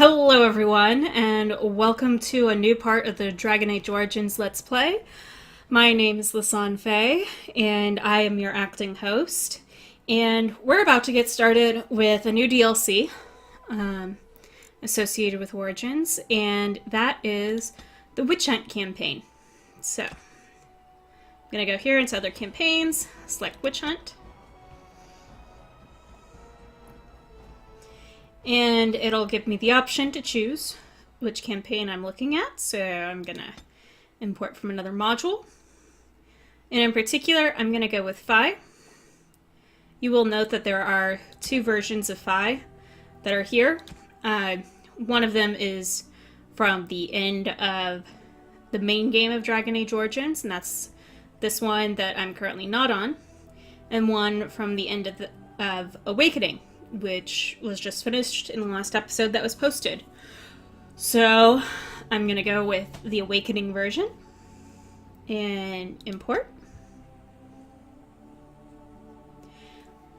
Hello everyone, and welcome to a new part of the Dragon Age Origins Let's Play. My name is Lisanne Faye, and I am your acting host. And we're about to get started with a new DLC associated with Origins, and that is the Witch Hunt campaign. So, I'm going to go here into Other Campaigns, select Witch Hunt. And it'll give me the option to choose which campaign I'm looking at. So I'm going to import from another module. And in particular, I'm going to go with Phi. You will note that there are two versions of Phi that are here. One of them is from the end of the main game of Dragon Age Origins, and that's this one that I'm currently not on. And one from the end of Awakening, which was just finished in the last episode that was posted. So I'm going to go with the Awakening version and import.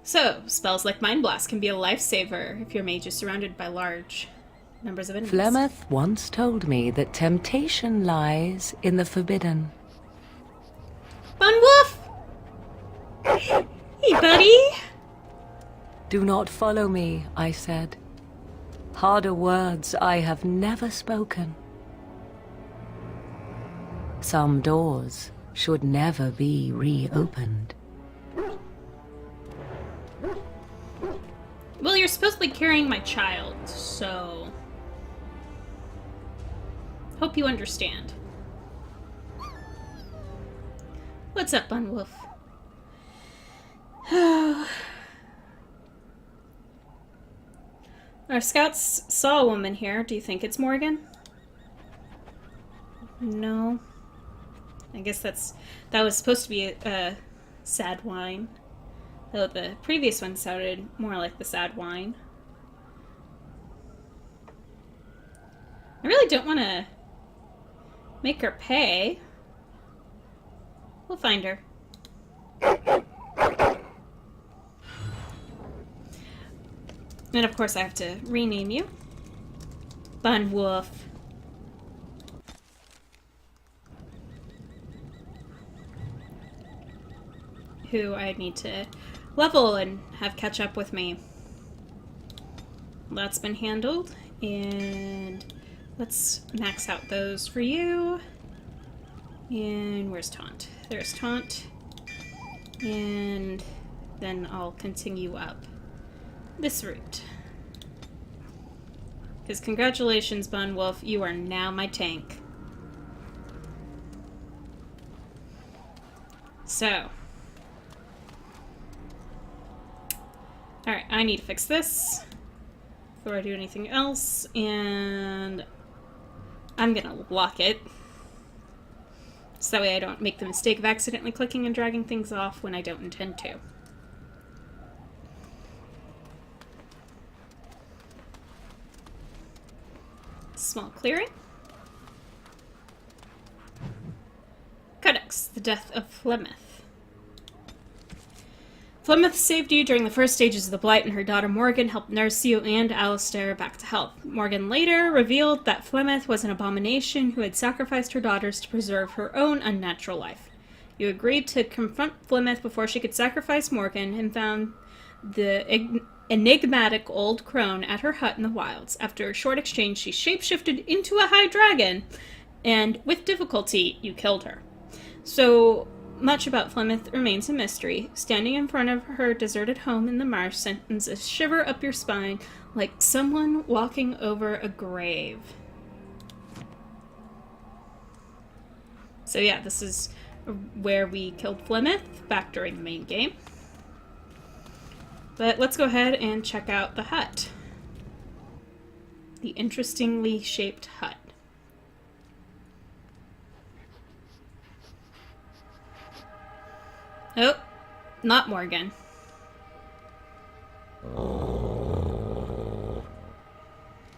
So, spells like Mind Blast can be a lifesaver if your mage is surrounded by large numbers of enemies. Flemeth once told me that temptation lies in the forbidden. Bunwolf! Hey, buddy! Do not follow me, I said. Harder words I have never spoken. Some doors should never be reopened. Well, you're supposedly carrying my child, so... hope you understand. What's up, Bunwolf? Our scouts saw a woman here. Do you think it's Morrigan? No. I guess that was supposed to be a sad wine. Though the previous one sounded more like the sad wine. I really don't want to make her pay. We'll find her. And of course I have to rename you. Bunwolf. Who I need to level and have catch up with me. That's been handled. And let's max out those for you. And where's Taunt? There's Taunt. And then I'll continue up this route. Because congratulations, Bunwolf, you are now my tank. So. Alright, I need to fix this before I do anything else, and I'm gonna lock it. So that way I don't make the mistake of accidentally clicking and dragging things off when I don't intend to. Small clearing. Codex, the death of Flemeth. Flemeth saved you during the first stages of the Blight, and her daughter Morrigan helped nurse you and Alistair back to health. Morrigan later revealed that Flemeth was an abomination who had sacrificed her daughters to preserve her own unnatural life. You agreed to confront Flemeth before she could sacrifice Morrigan and found the enigmatic old crone at her hut in the wilds. After a short exchange, she shapeshifted into a high dragon, and with difficulty, you killed her. So much about Flemeth remains a mystery. Standing in front of her deserted home in the marsh sends a shiver up your spine, like someone walking over a grave. So yeah, this is where we killed Flemeth back during the main game. But let's go ahead and check out the hut. The interestingly shaped hut. Oh, not Morrigan.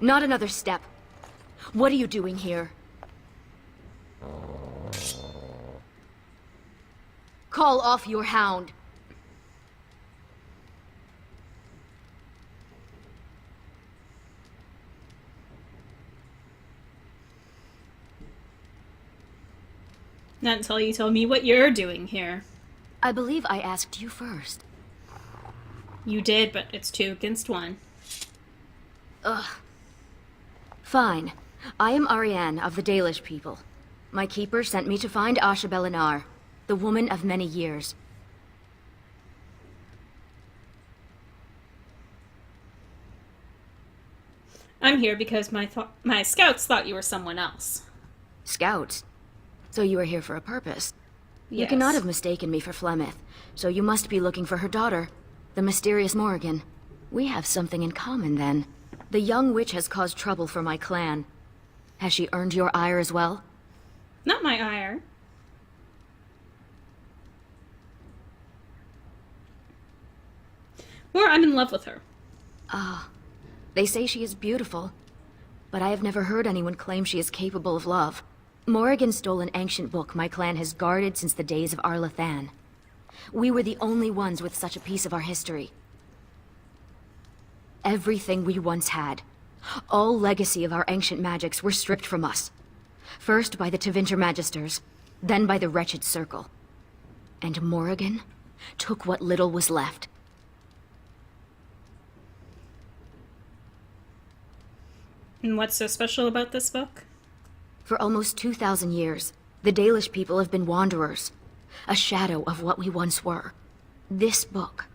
Not another step. What are you doing here? Call off your hound. Not until you tell me what you're doing here. I believe I asked you first. You did, but it's 2 against 1. Ugh. Fine. I am Ariane of the Dalish people. My keeper sent me to find Asha Belinar, the woman of many years. I'm here because my scouts thought you were someone else. Scouts? So you are here for a purpose? You Yes. cannot have mistaken me for Flemeth, so you must be looking for her daughter, the mysterious Morrigan. We have something in common, then. The young witch has caused trouble for my clan. Has she earned your ire as well? Not my ire. Or I'm in love with her. They say she is beautiful, but I have never heard anyone claim she is capable of love. Morrigan stole an ancient book my clan has guarded since the days of Arlathan. We were the only ones with such a piece of our history. Everything we once had, all legacy of our ancient magics, were stripped from us. First by the Tevinter Magisters, then by the Wretched Circle. And Morrigan took what little was left. And what's so special about this book? For almost 2,000 years, the Dalish people have been wanderers, a shadow of what we once were. This book,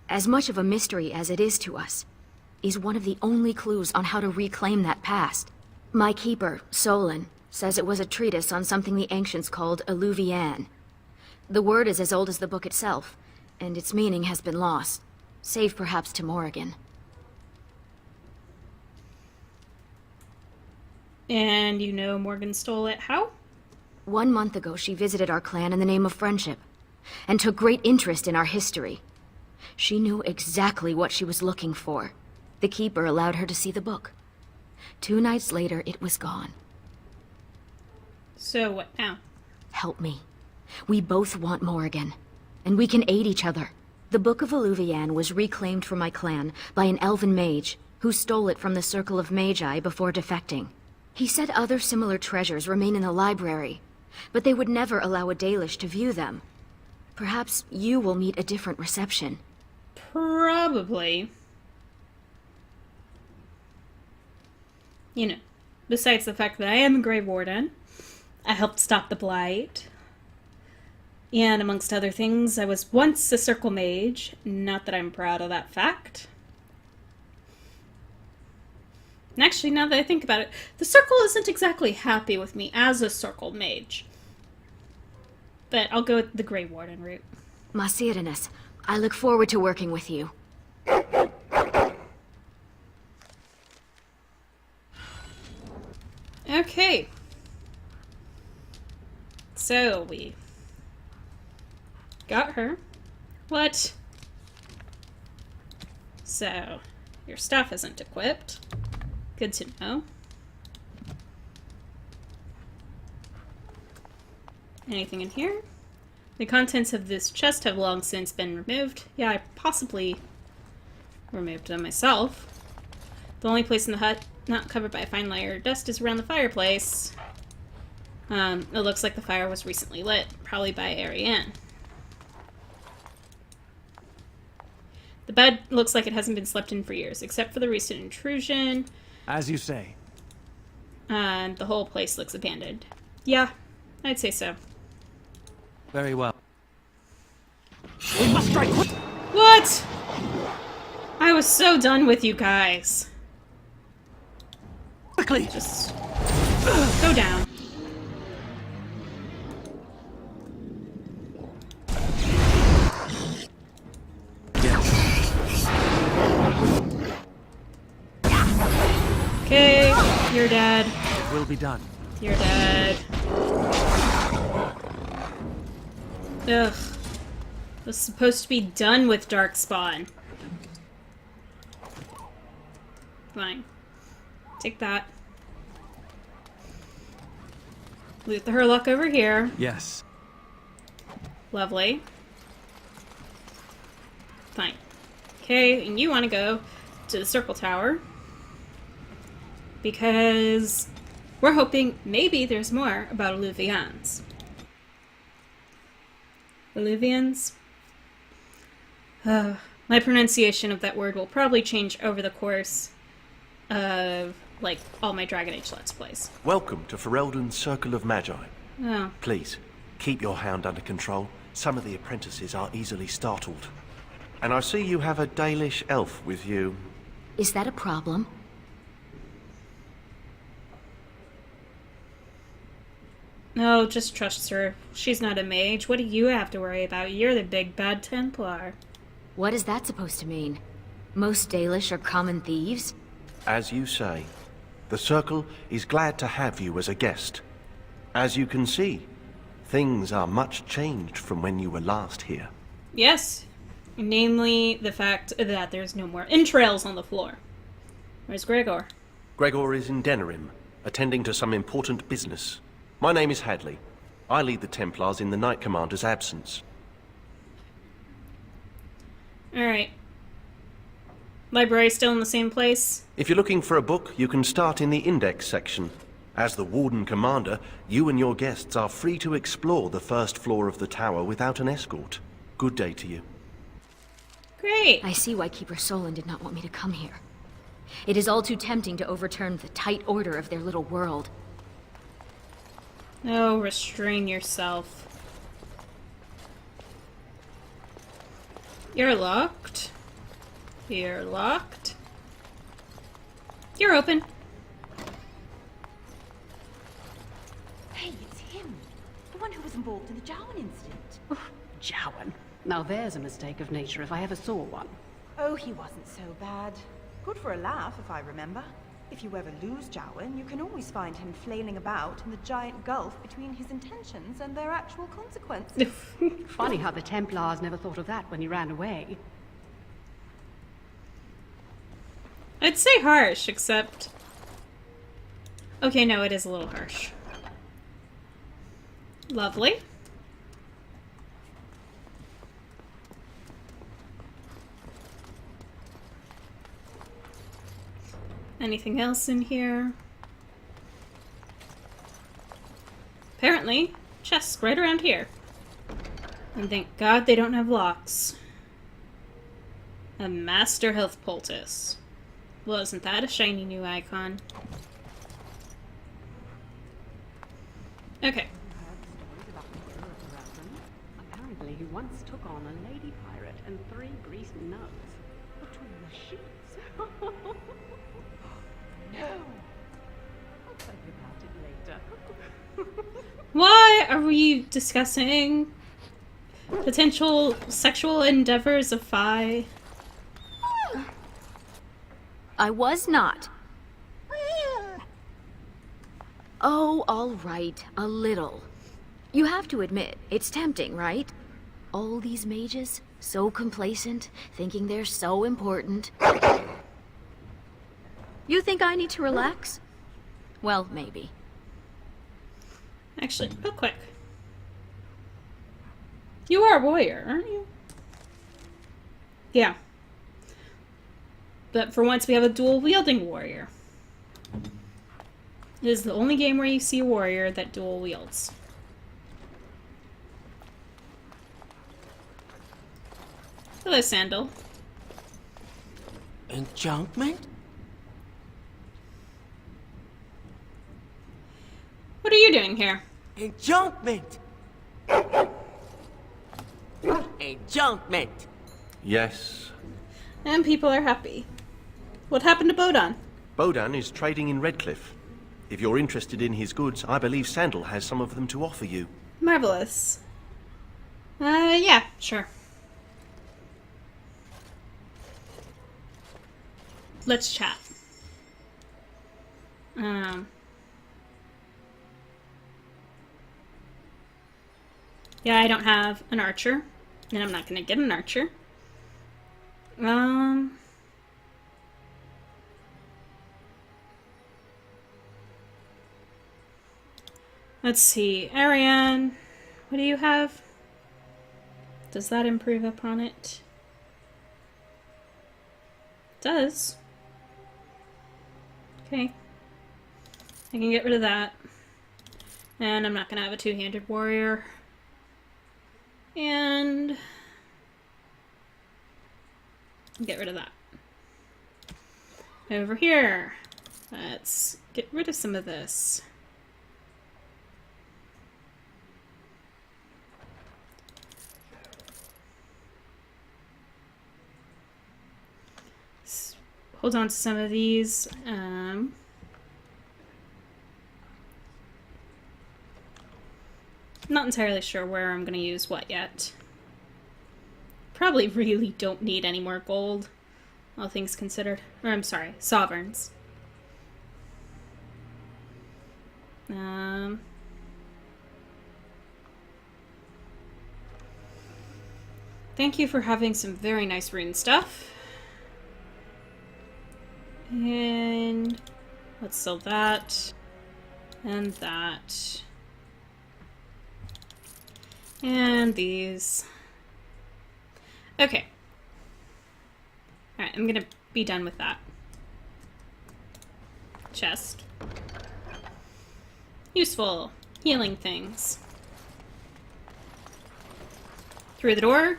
as much of a mystery as it is to us, is one of the only clues on how to reclaim that past. My keeper, Solon, says it was a treatise on something the ancients called Alluvian. The word is as old as the book itself, and its meaning has been lost, save perhaps to Morrigan. And you know Morgan stole it how? 1 month ago, she visited our clan in the name of friendship, and took great interest in our history. She knew exactly what she was looking for. The Keeper allowed her to see the book. 2 nights later, it was gone. So what now? Help me. We both want Morrigan, and we can aid each other. The Book of Alluvian was reclaimed for my clan by an elven mage, who stole it from the Circle of Magi before defecting. He said other similar treasures remain in the library, but they would never allow a Dalish to view them. Perhaps you will meet a different reception. Probably. You know, besides the fact that I am a Grey Warden, I helped stop the Blight, and amongst other things, I was once a Circle Mage. Not that I'm proud of that fact. And actually, now that I think about it, the Circle isn't exactly happy with me as a Circle Mage. But I'll go with the Grey Warden route. Masirinus, I look forward to working with you. Okay. So, we got her. What? So, your stuff isn't equipped. Good to know. Anything in here? The contents of this chest have long since been removed. Yeah, I possibly removed them myself. The only place in the hut not covered by a fine layer of dust is around the fireplace. It looks like the fire was recently lit, probably by Ariane. The bed looks like it hasn't been slept in for years, except for the recent intrusion. As you say. And the whole place looks abandoned. Yeah, I'd say so. Very well. We must strike quick! What? I was so done with you guys. Quickly! Just go down. Okay, you're dead. It will be done. You're dead. Ugh. I was supposed to be done with Darkspawn. Fine. Take that. Loot the Hurlock over here. Yes. Lovely. Fine. Okay, and you want to go to the Circle Tower. Because we're hoping maybe there's more about Alluvians. Illuvians? My pronunciation of that word will probably change over the course of, like, all my Dragon Age Let's Plays. Welcome to Ferelden's Circle of Magi. Oh. Please, keep your hound under control. Some of the apprentices are easily startled. And I see you have a Dalish elf with you. Is that a problem? No, just trust her. She's not a mage. What do you have to worry about? You're the big bad Templar. What is that supposed to mean? Most Dalish are common thieves? As you say, the Circle is glad to have you as a guest. As you can see, things are much changed from when you were last here. Yes. Namely, the fact that there's no more entrails on the floor. Where's Gregor? Gregor is in Denerim, attending to some important business. My name is Hadley. I lead the Templars in the Knight Commander's absence. Alright. Library still in the same place? If you're looking for a book, you can start in the index section. As the Warden Commander, you and your guests are free to explore the first floor of the tower without an escort. Good day to you. Great. I see why Keeper Solon did not want me to come here. It is all too tempting to overturn the tight order of their little world. Oh, restrain yourself. You're locked. You're locked. You're open. Hey, it's him. The one who was involved in the Jowan incident. Jowan. Now there's a mistake of nature if I ever saw one. Oh, he wasn't so bad. Good for a laugh, if I remember. If you ever lose Jowan, you can always find him flailing about in the giant gulf between his intentions and their actual consequences. Funny how the Templars never thought of that when he ran away. I'd say harsh, except... Okay, no, it is a little harsh. Lovely. Anything else in here? Apparently, chests right around here. And thank God they don't have locks. A Master Health Poultice. Wasn't that a shiny new icon? Okay. Apparently he once took on a lady pirate and 3 greased nuns. Between the sheets. No! I'll tell you about it later. Why are we discussing potential sexual endeavors of Fi? I was not. Oh, all right, a little. You have to admit, it's tempting, right? All these mages, so complacent, thinking they're so important. You think I need to relax? Well, maybe. Actually, real quick. You are a warrior, aren't you? Yeah. But for once we have a dual-wielding warrior. It is the only game where you see a warrior that dual wields. Hello, Sandal. Enchantment? What are you doing here? Enchantment! Enchantment! Yes. And people are happy. What happened to Bodan? Bodan is trading in Redcliffe. If you're interested in his goods, I believe Sandal has some of them to offer you. Marvelous. Yeah, sure. Let's chat. Yeah, I don't have an archer, and I'm not gonna get an archer. Let's see, Ariane, what do you have? Does that improve upon it? It does. Okay. I can get rid of that. And I'm not gonna have a two-handed warrior. And get rid of that. Over here, let's get rid of some of this. Hold on to some of these. Not entirely sure where I'm going to use what yet. Probably really don't need any more gold, all things considered. Or I'm sorry, sovereigns. Thank you for having some very nice rune stuff. And let's sell that. And that. And these. Okay. Alright, I'm gonna be done with that. Chest. Useful. Healing things. Through the door.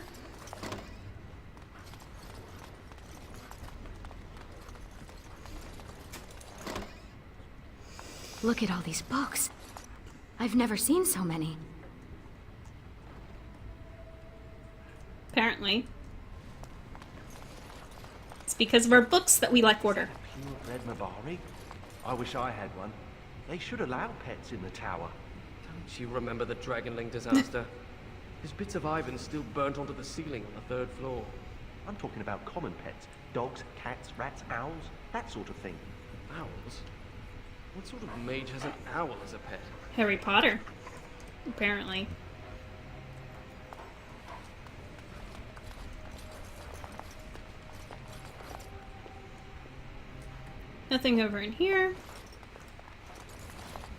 Look at all these books. I've never seen so many. Apparently. It's because of our books that we like order. Pure red Mabari? I wish I had one. They should allow pets in the tower. Don't you remember the Dragonling disaster? There's bits of Ivan still burnt onto the ceiling on the 3rd floor. I'm talking about common pets. Dogs, cats, rats, owls, that sort of thing. Owls? What sort of mage has an owl as a pet? Harry Potter. Apparently. Nothing over in here.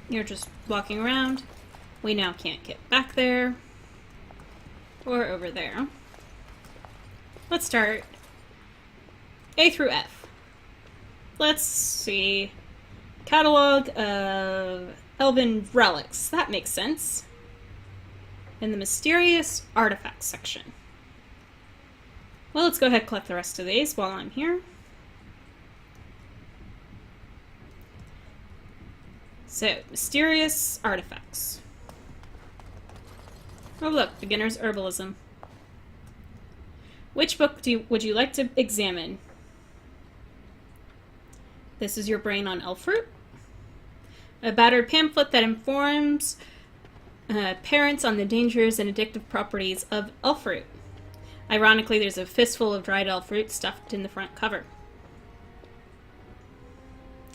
You're just walking around. We now can't get back there. Or over there. Let's start A through F. Let's see. Catalog of Elven relics. That makes sense. In the mysterious artifacts section. Well, let's go ahead and collect the rest of these while I'm here. So, mysterious artifacts. Oh look, beginner's herbalism. Which book would you like to examine? This is your brain on elf fruit. A battered pamphlet that informs parents on the dangers and addictive properties of elf fruit. Ironically, there's a fistful of dried elf fruit stuffed in the front cover.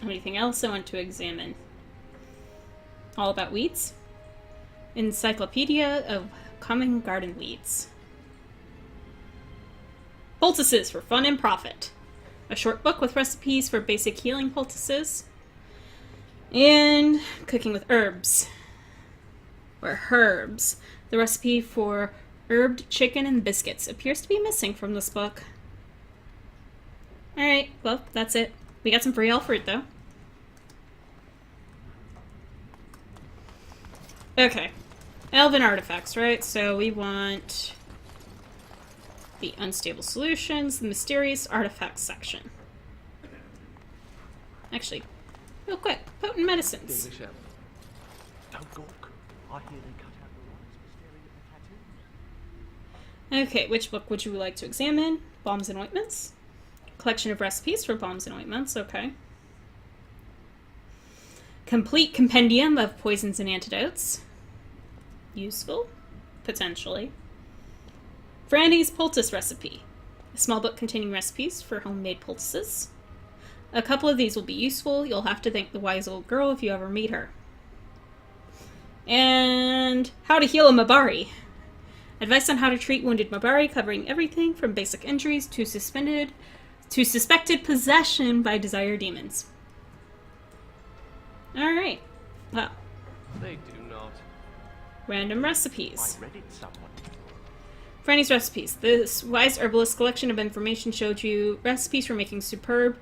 Anything else I want to examine? All about weeds. Encyclopedia of Common Garden Weeds. Poultices for fun and profit. A short book with recipes for basic healing poultices. And cooking with herbs. Or herbs. The recipe for herbed chicken and biscuits appears to be missing from this book. Alright, well, that's it. We got some free elf fruit, though. Okay. Elven artifacts, right? So we want the unstable solutions, the mysterious artifacts section. Actually, real quick, potent medicines. English elf. Don't gawk. I hear they cut out the lights for staring at the tattoos. Okay, which book would you like to examine? Balms and ointments. Collection of recipes for balms and ointments, okay. Complete compendium of poisons and antidotes. Useful, potentially. Franny's poultice recipe. A small book containing recipes for homemade poultices. A couple of these will be useful. You'll have to thank the wise old girl if you ever meet her. And how to heal a Mabari. Advice on how to treat wounded Mabari, covering everything from basic injuries to suspected possession by dire demons. Alright. Well. They do not. Random recipes. I read it somewhere. Franny's recipes. This wise herbalist collection of information showed you recipes for making superb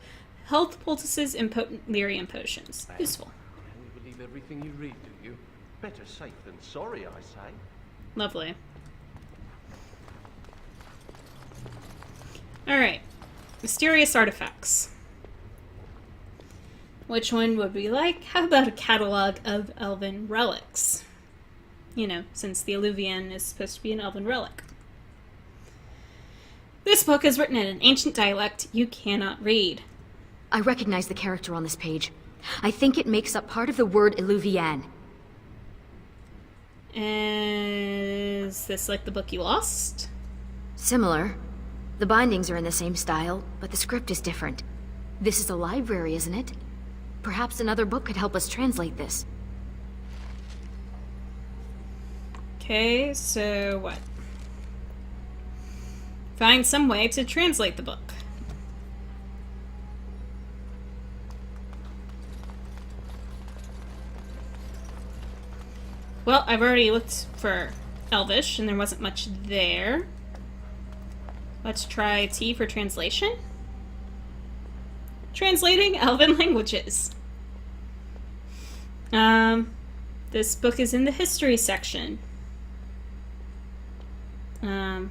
health poultices and potent lyrium potions. Useful. And you believe everything you read, do you? Better safe than sorry, I say. Lovely. Alright. Mysterious artifacts. Which one would we like? How about a catalog of elven relics? You know, since the Alluvian is supposed to be an elven relic. This book is written in an ancient dialect you cannot read. I recognize the character on this page. I think it makes up part of the word Illuvian. Is this like the book you lost? Similar. The bindings are in the same style, but the script is different. This is a library, isn't it? Perhaps another book could help us translate this. Okay, so what? Find some way to translate the book. Well, I've already looked for Elvish, and there wasn't much there. Let's try T for translation. Translating Elven languages. This book is in the history section. I'm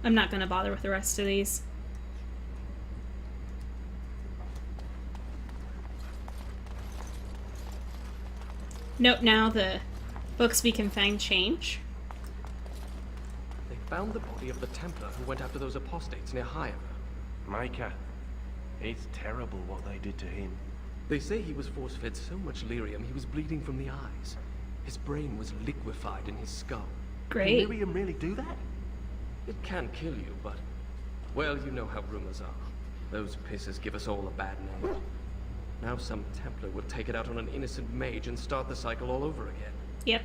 not gonna bother with the rest of these. Note now the books we can find change. They found the body of the Templar who went after those apostates near Higher. Micah, it's terrible what they did to him. They say he was force-fed so much lyrium he was bleeding from the eyes. His brain was liquefied in his skull. Great. Can lyrium really do that? It can kill you, but... well, you know how rumors are. Those pisses give us all a bad name. Now some Templar would take it out on an innocent mage and start the cycle all over again. Yep.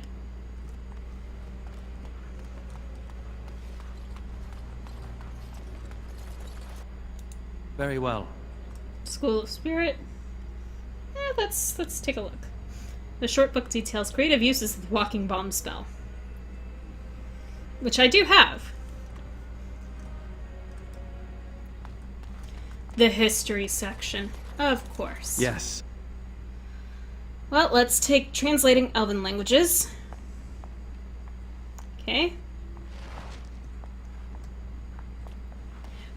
Very well. School of Spirit. Let's take a look. The short book details creative uses of the walking bomb spell. Which I do have. The history section. Of course. Yes. Well, let's take translating Elven languages. Okay.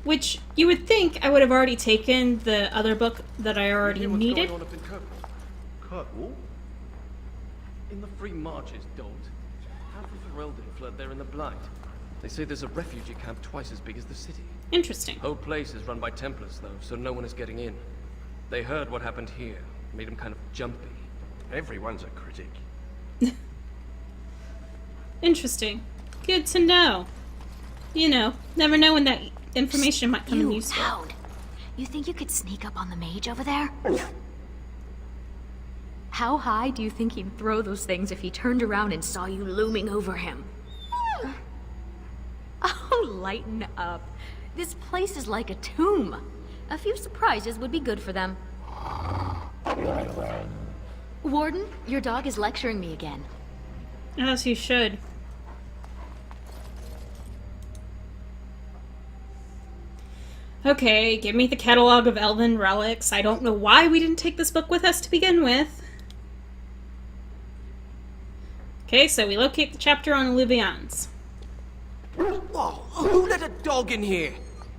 Which, you would think I would have already taken the other book that I already You hear what's needed. going on up in Kirkwall? Kirkwall? In the Free Marches, don't. Half of Ferelden fled there in the Blight. They say there's a refugee camp twice as big as the city. Interesting. Whole place is run by Templars, though, so no one is getting in. They heard what happened here. Made them kind of jumpy. Everyone's a critic. Interesting. Good to know. You know, never know when that information might come in You, useful. Hound. You think you could sneak up on the mage over there? How high do you think he'd throw those things if he turned around and saw you looming over him? Oh, lighten up. This place is like a tomb. A few surprises would be good for them. Warden, your dog is lecturing me again. As you should. Okay, give me the catalog of elven relics. I don't know why we didn't take this book with us to begin with. Okay, so we locate the chapter on Alluvians. Whoa, who let a dog in here?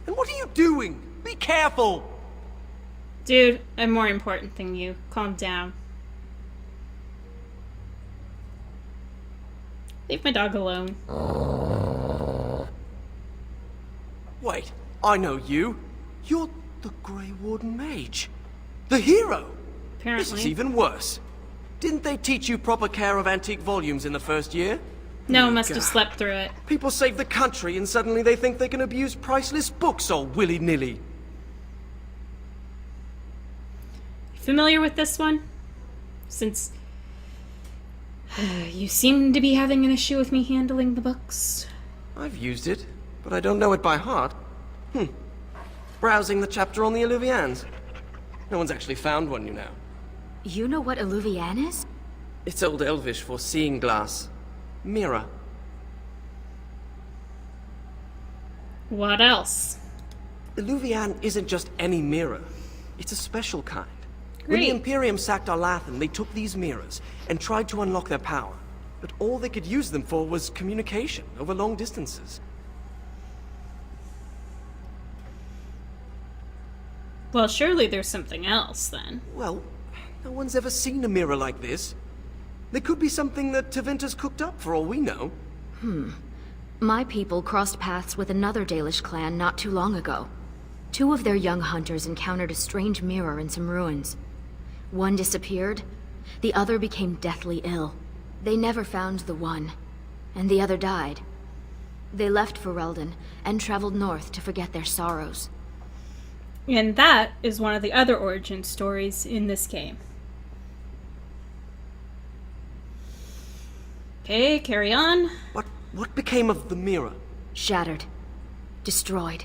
And what are you doing? Be careful! Dude, I'm more important than you. Calm down. Leave my dog alone. Wait, I know you. You're the Grey Warden Mage. The hero! This is Apparently. even worse. Didn't they teach you proper care of antique volumes in the first year? No, must have God. slept through it. People save the country and suddenly they think they can abuse priceless books all willy-nilly. Familiar with this one? Since you seem to be having an issue with me handling the books. I've used it, but I don't know it by heart. Browsing the chapter on the Alluvians. No one's actually found one, you know. You know what Alluvian is? It's Old Elvish for seeing glass. Mirror. What else? Alluvian isn't just any mirror. It's a special kind. When the Great. Imperium sacked Arlathan, they took these mirrors and tried to unlock their power. But all they could use them for was communication over long distances. Well, surely there's something else, then. Well, no one's ever seen a mirror like this. There could be something that Taventa's cooked up for all we know. My people crossed paths with another Dalish clan not too long ago. 2 of their young hunters encountered a strange mirror in some ruins. One disappeared, the other became deathly ill. They never found the one, and the other died. They left Ferelden and traveled north to forget their sorrows. And that is one of the other origin stories in this game. Okay, carry on. What became of the mirror? Shattered. Destroyed.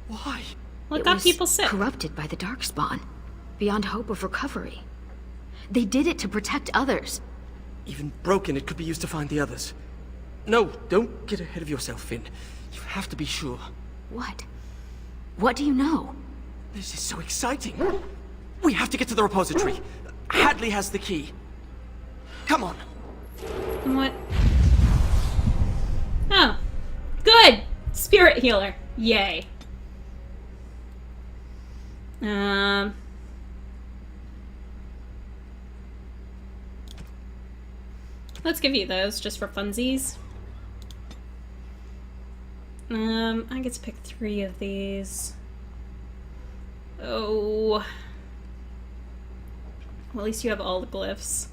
Why? Well, it It got was people sick. corrupted by the Darkspawn, beyond hope of recovery. They did it to protect others. Even broken, it could be used to find the others. No, don't get ahead of yourself, Finn. You have to be sure. What? What do you know? This is so exciting. We have to get to the repository. Hadley has the key. Come on. What? Oh. Good! Spirit healer. Yay. Let's give you those, just for funsies. I get to pick 3 of these. Oh. Well, at least you have all the glyphs.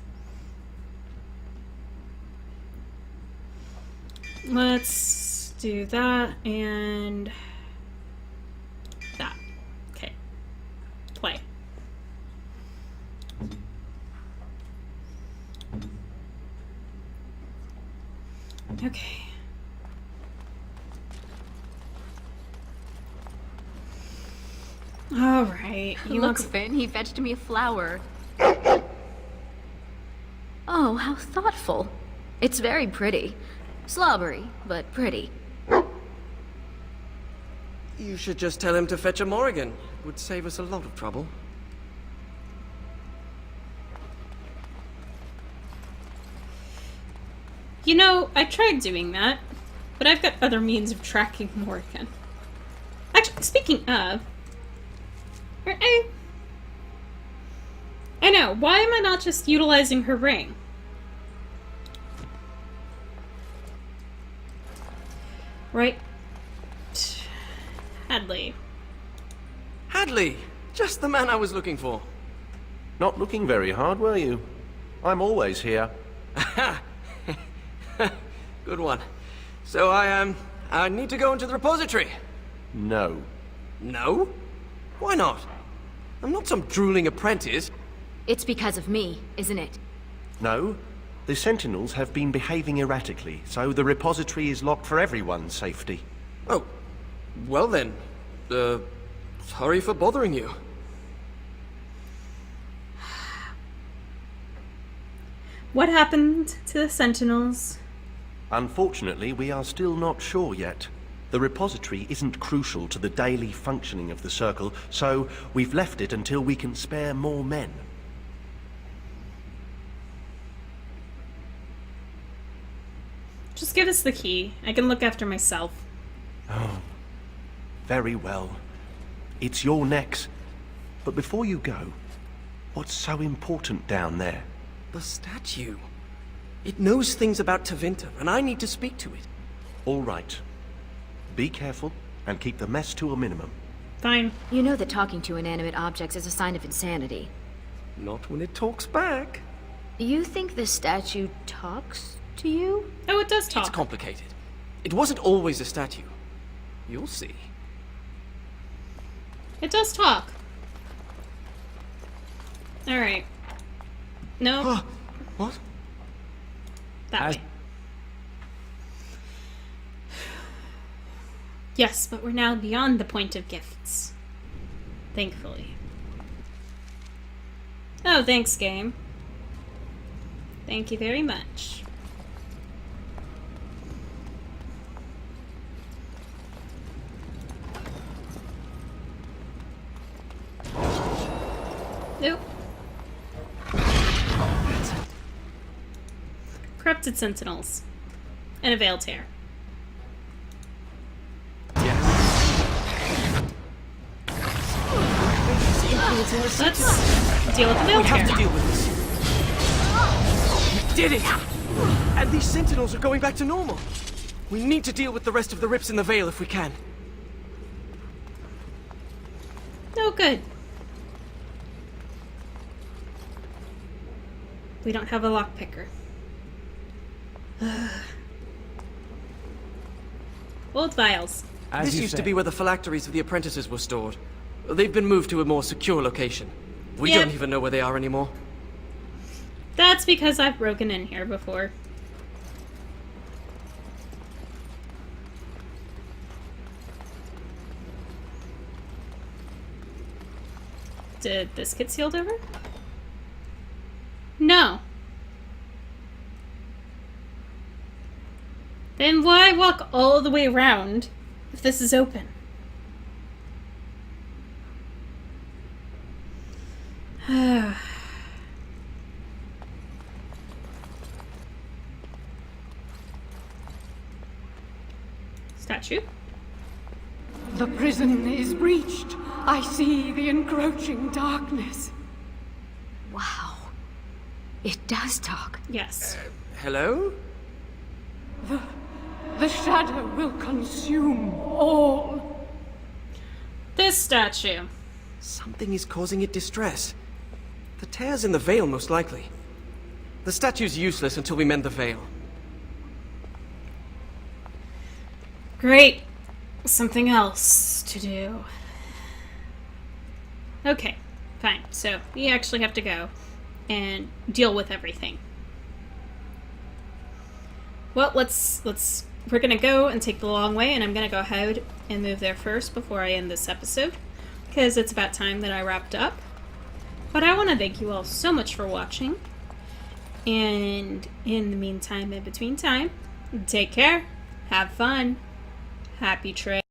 Let's do that and that. Okay. Play. Okay. All right. You Look, want Finn, he fetched me a flower. Oh, how thoughtful. It's very pretty. Slobbery, but pretty. You should just tell him to fetch a Morrigan. It would save us a lot of trouble. You know, I tried doing that, but I've got other means of tracking Morrigan. Actually, speaking of, I know, why am I not just utilizing her ring? Right. Hadley. Hadley! Just the man I was looking for. Not looking very hard, were you? I'm always here. Good one. So I need to go into the repository. No. No? Why not? I'm not some drooling apprentice. It's because of me, isn't it? No. The Sentinels have been behaving erratically, so the repository is locked for everyone's safety. Oh, well then. Sorry for bothering you. What happened to the Sentinels? Unfortunately, we are still not sure yet. The repository isn't crucial to the daily functioning of the Circle, so we've left it until we can spare more men. Just give us the key. I can look after myself. Oh, very well. It's your necks. But before you go, what's so important down there? The statue. It knows things about Taventa, and I need to speak to it. All right. Be careful and keep the mess to a minimum. Fine. You know that talking to inanimate objects is a sign of insanity. Not when it talks back. You think the statue talks to you? Oh, it does It's talk. complicated. It wasn't always a statue. You'll see. It does talk. Alright. No, What? that way. Yes, but we're now beyond the point of gifts. Thankfully. Oh, thanks, game. Thank you very much. Nope. Corrupted Sentinels. And a Veiled Tear. Yes. it's in the center. Let's deal with the We veil have to tear. deal with this. We did it! And these sentinels are going back to normal. We need to deal with the rest of the rips in the veil if we can. Oh, good. We don't have a lockpicker. Old vials. This used to be where the phylacteries of the apprentices were stored. They've been moved to a more secure location. We Yep. don't even know where they are anymore. That's because I've broken in here before. Did this get sealed over? No. Then why walk all the way around if this is open? Statue? The prison is breached. I see the encroaching darkness. Wow. It does talk. Yes. Hello? The shadow will consume all. This statue. Something is causing it distress. The tears in the veil, most likely. The statue's useless until we mend the veil. Great. Something else to do. Okay, fine. So we actually have to go and deal with everything. Well, we're gonna go and take the long way, and I'm gonna go ahead and move there first before I end this episode, because it's about time that I wrapped up. But I want to thank you all so much for watching, and in the meantime, in between time, take care, have fun, happy trade.